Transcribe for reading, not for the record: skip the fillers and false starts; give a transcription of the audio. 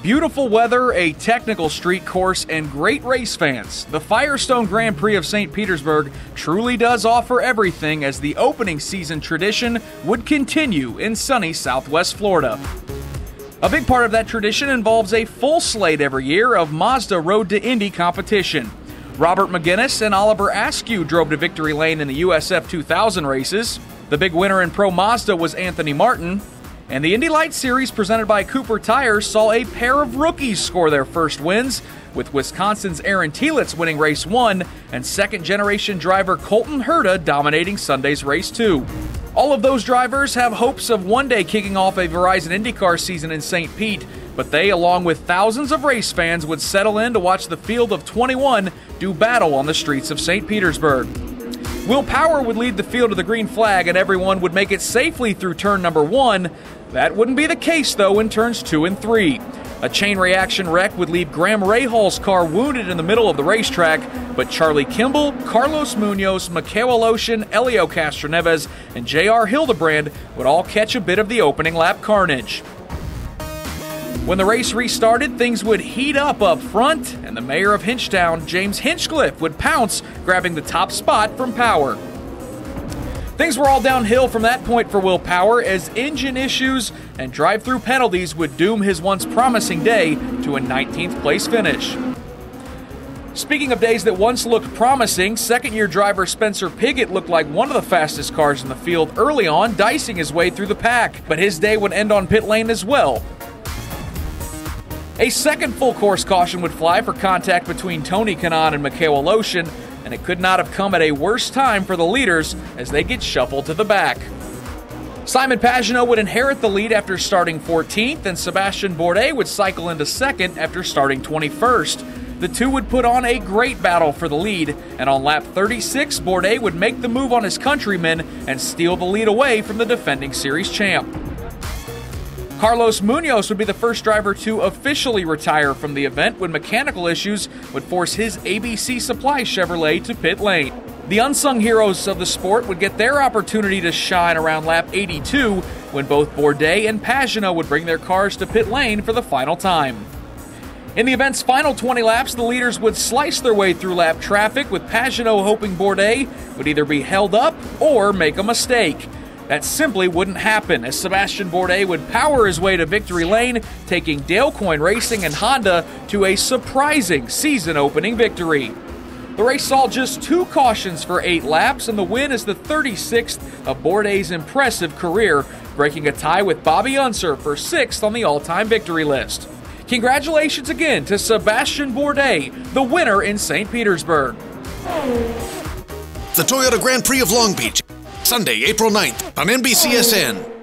Beautiful weather, a technical street course, and great race fans. The Firestone Grand Prix of St. Petersburg truly does offer everything, as the opening season tradition would continue in sunny Southwest Florida. A big part of that tradition involves a full slate every year of Mazda Road to Indy competition. Robert McGinnis and Oliver Askew drove to victory lane in the USF 2000 races. The big winner in Pro Mazda was Anthony Martin. And the Indy Lights Series presented by Cooper Tires saw a pair of rookies score their first wins, with Wisconsin's Aaron Telitz winning race 1 and second-generation driver Colton Herta dominating Sunday's race 2. All of those drivers have hopes of one day kicking off a Verizon IndyCar season in St. Pete, but they, along with thousands of race fans, would settle in to watch the field of 21 do battle on the streets of St. Petersburg. Will Power would lead the field to the green flag and everyone would make it safely through turn number 1. That wouldn't be the case, though, in turns 2 and 3. A chain reaction wreck would leave Graham Rahal's car wounded in the middle of the racetrack, but Charlie Kimball, Carlos Munoz, Mikhail Aloshin, Elio Castroneves, and J.R. Hildebrand would all catch a bit of the opening lap carnage. When the race restarted, things would heat up front, and the mayor of Hinchtown, James Hinchcliffe, would pounce, grabbing the top spot from Power. Things were all downhill from that point for Will Power, as engine issues and drive-through penalties would doom his once promising day to a 19th place finish. Speaking of days that once looked promising, second-year driver Spencer Pigot looked like one of the fastest cars in the field early on, dicing his way through the pack, but his day would end on pit lane as well. A second full-course caution would fly for contact between Tony Kanaan and Mikhail Aloshin, and it could not have come at a worse time for the leaders as they get shuffled to the back. Simon Pagenaud would inherit the lead after starting 14th, and Sebastien Bourdais would cycle into second after starting 21st. The two would put on a great battle for the lead, and on lap 36, Bourdais would make the move on his countrymen and steal the lead away from the defending series champ. Carlos Munoz would be the first driver to officially retire from the event when mechanical issues would force his ABC Supply Chevrolet to pit lane. The unsung heroes of the sport would get their opportunity to shine around lap 82 when both Bourdais and Pagenaud would bring their cars to pit lane for the final time. In the event's final 20 laps, the leaders would slice their way through lap traffic, with Pagenaud hoping Bourdais would either be held up or make a mistake. That simply wouldn't happen, as Sebastien Bourdais would power his way to victory lane, taking Dale Coyne Racing and Honda to a surprising season-opening victory. The race saw just 2 cautions for 8 laps, and the win is the 36th of Bourdais' impressive career, breaking a tie with Bobby Unser for 6th on the all-time victory list. Congratulations again to Sebastien Bourdais, the winner in St. Petersburg. The Toyota Grand Prix of Long Beach, Sunday, April 9th on NBCSN.